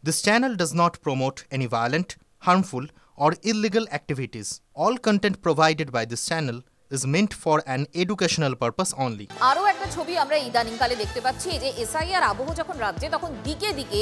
This channel does not promote any violent, harmful, or illegal activities. All content provided by this channel is meant for an educational purpose only. আরও একটা ছবি আমরা ইদানিংকালে দেখতে পাচ্ছি যে এসআইআর আবহ যখন রাজ্যে তখন দিকে দিকে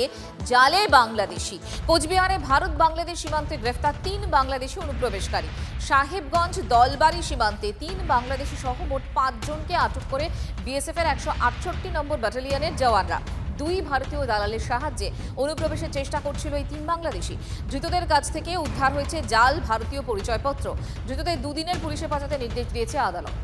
জালে বাংলাদেশি। কোচবিহারে ভারত বাংলাদেশ সীমান্তে গ্রেফতার 3 বাংলাদেশি অনুপ্রবেশকারী। সাহেবগঞ্জ দলবাড়ি সীমান্তে 3 বাংলাদেশি সহ মোট 5 জনকে আটক করে বিএসএফ এর 168 নম্বর ব্যাটালিয়নের জওয়ানরা। 2 ভারতীয় দালালের সাহায্যে অনুপ্রবেশের চেষ্টা করছিল এই 3 বাংলাদেশি। ধৃতদের কাছ থেকে উদ্ধার হয়েছে জাল ভারতীয় পরিচয়পত্র। ধৃতদের 2 দিনের পুলিশে পাঠাতে নির্দেশ দিয়েছে আদালত।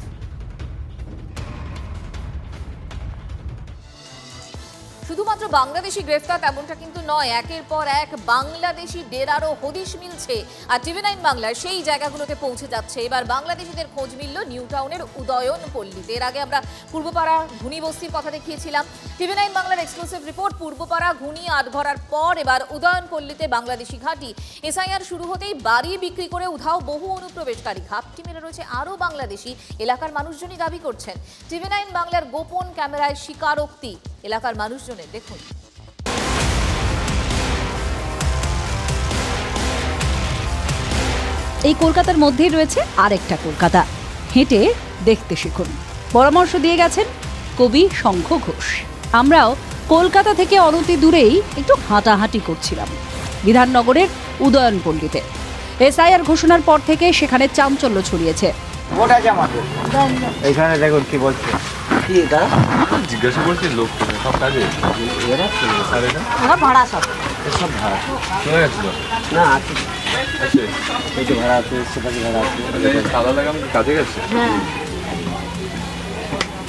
শুধুমাত্র বাংলাদেশি গ্রেফতার তেমনটা কিন্তু নয়, একের পর এক বাংলাদেশি ডেরারও হদিশ মিলছে। আর টিভি9 বাংলার সেই জায়গাগুলোতে পৌঁছে যাচ্ছে। এবার বাংলাদেশিদের খোঁজ মিলল নিউ টাউনের উদয়ন পল্লীতে। এর আগে আমরা পূর্বপাড়া ঘুনি বস্তির কথা দেখিয়েছিলাম। টিভি9 বাংলার এক্সক্লুসিভ রিপোর্ট, পূর্বপাড়া ঘুনি আটঘরার পর এবার উদয়ন পল্লীতে বাংলাদেশি ঘাঁটি। এসআইআর শুরু হতেই বাড়ি বিক্রি করে উধাও বহু অনুপ্রবেশকারী। ঘাপটি মেরে রয়েছে আরও বাংলাদেশি, এলাকার মানুষজনই দাবি করছেন। টিভি9 বাংলার গোপন ক্যামেরায় স্বীকারোক্তি এলাকার মানুষজনের, দেখুন। এই কলকাতার মধ্যেই রয়েছে আরেকটা কলকাতা, হেঁটে দেখতে শিখুন। পরামর্শ দিয়ে গেছেন কবি শঙ্খ ঘোষ। আমরাও কলকাতা থেকে অনতি দূরেই একটু হাঁটাহাঁটি করছিলাম বিধাননগরের উদয়ন পল্লীতে। এসআইআর ঘোষণার পর থেকে সেখানে চাঞ্চল্য ছড়িয়েছে। এইখানে দেখুন কি বলছে, কি এটা জিজ্ঞাসা করছি লোক সব কাজে ভাড়া সব সব ভাড়া চলে গেছিল না আছে, এই যে ভাড়া আছে, সেটাকে ভাড়া আছে, সাদা লাগাম কাজে গেছে।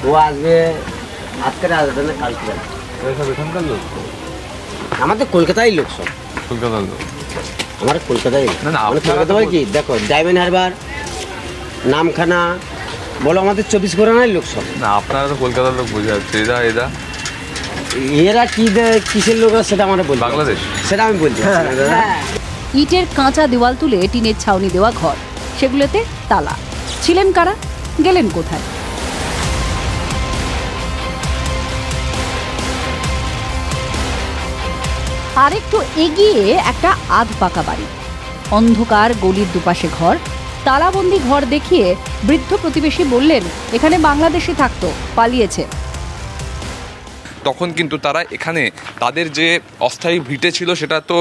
ও আসবে আজকে, আসবে না কালকে আসবে। সব এখানকার লোক, আমাদের কলকাতায় লোক, সব কলকাতার লোক। আমার কলকাতায় না না, কলকাতা বলে কি দেখো, ডায়মন্ড হারবার, নামখানা বলো, আমাদের 24 পরগনার লোক সব। না আপনারা তো কলকাতার লোক বোঝা যাচ্ছে। এরা কি কিসের লোক সেটা আমরা বলি, বাংলাদেশ, সেটা আমি বলছি। ইটের কাঁচা দেওয়াল তুলে টিনের ছাউনি দেওয়া ঘর, সেগুলোতে তালা। ছিলেন কারা, গেলেন কোথায়? আরেকটু এগিয়ে একটা আধ পাকা বাড়ি, অন্ধকার গলির দুপাশে ঘর, তালাবন্দি ঘর দেখিয়ে বৃদ্ধ প্রতিবেশী বললেন এখানে বাংলাদেশি থাকতো, পালিয়েছে। তখন কিন্তু তারা এখানে তাদের যে অস্থায়ী ভিটে ছিল সেটা তো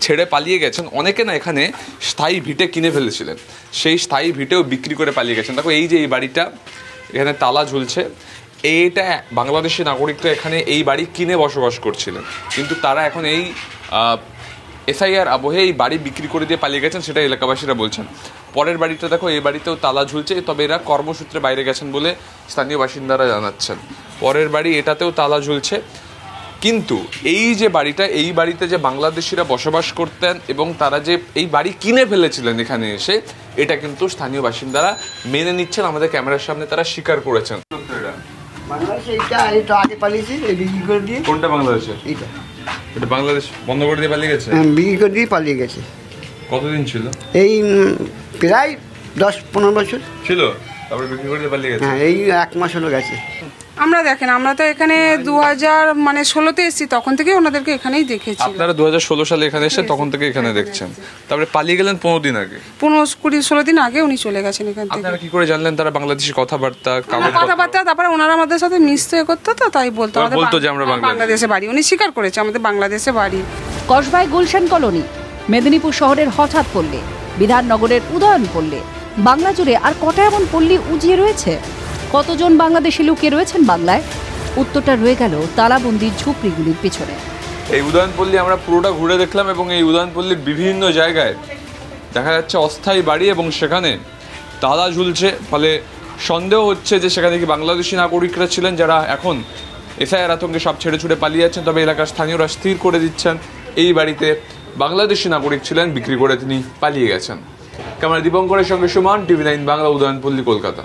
ছেড়ে পালিয়ে গেছেন। অনেকে না এখানে স্থায়ী ভিটে কিনে ফেলেছিলেন, সেই স্থায়ী ভিটেও বিক্রি করে পালিয়ে গেছেন। দেখো এই যে এই বাড়িটা, এখানে তালা ঝুলছে, এইটা বাংলাদেশি নাগরিকরা এখানে এই বাড়ি কিনে বসবাস করছিলেন, কিন্তু তারা এখন এই এসআইআর আবহে এই বাড়ি বিক্রি করে দিয়ে পালিয়ে গেছেন, সেটা এলাকাবাসীরা বলছেন। পরের বাড়িটা দেখো, এই বাড়িতেও তালা ঝুলছে, তবে এরা কর্মসূত্রে বাইরে গেছেন বলে স্থানীয় বাসিন্দারা জানাচ্ছেন। পরের বাড়ি, এটাতেও তালা ঝুলছে। কিন্তু এই যে বাড়িটা, এই বাড়িতে যে বাংলাদেশিরা বসবাস করতেন এবং তারা যে এই বাড়ি কিনে ফেলেছিলেন এখানে এসে, এটা কিন্তু স্থানীয় বাসিন্দারা মেনে নিচ্ছেন, আমাদের ক্যামেরার সামনে তারা স্বীকার করেছেন। কোনটা বাংলাদেশের? এটা বাংলাদেশ বন্ধ করে দিয়ে পালিয়ে গেছে, বিক্রি করে দিয়ে পালিয়ে গেছে। কতদিন ছিল? এই প্রায় 10-15 বছর ছিল, তারপরে বিক্রি করে দিয়ে পালিয়ে গেছে। হ্যাঁ, এই 1 মাস হলো গেছে। আমরা দেখেন, আমরা তো এখানে 2016-তে এসেছি, তখন থেকে ওনাদেরকে এখানেই দেখেছি। আপনারা 2016 সালে এখানে এসে তখন থেকে এখানে দেখছেন, তারপরে পালিয়ে গেলেন 15 দিন আগে। 15-16 দিন আগে উনি চলে গেছেন এখান থেকে। আপনারা কি করে জানলেন তারা বাংলাদেশি কথাবার্তা? তারপরে ওনারা আমাদের সাথে মিশতে করতো, তো তাই বলতো যে আমরা বাংলাদেশে বাড়ি। উনি স্বীকার করেছে আমাদের বাংলাদেশে বাড়ি। কসবায় গুলশান কলোনি, মেদিনীপুর শহরের হঠাৎ পল্লী, বিধাননগরের উদয়ন পল্লী, বাংলা জুড়ে আর কটা এমন পল্লী উজিয়ে রয়েছে? কতজন বাংলাদেশি লুকিয়ে রয়েছেন বাংলায়? উত্তরটা রয়ে গেল তালাবন্দির ঝুপড়িগুলির পিছনে। এই উদয়নপল্লী আমরা পুরোটা ঘুরে দেখলাম, এবং এই উদয়নপল্লীর বিভিন্ন জায়গায় দেখা যাচ্ছে অস্থায়ী বাড়ি এবং সেখানে তালা ঝুলছে। ফলে সন্দেহ হচ্ছে যে সেখানে কি বাংলাদেশি নাগরিকরা ছিলেন, যারা এখন এসআইআর আতঙ্কে সব ছেড়ে ছুড়ে পালিয়ে যাচ্ছেন। তবে এলাকার স্থানীয়রা স্থির করে দিচ্ছেন এই বাড়িতে বাংলাদেশি নাগরিক ছিলেন, বিক্রি করে তিনি পালিয়ে গেছেন। ক্যামেরা দীপঙ্করের সঙ্গে সুমন, টিভি9 বাংলা, উদয়নপল্লী, কলকাতা।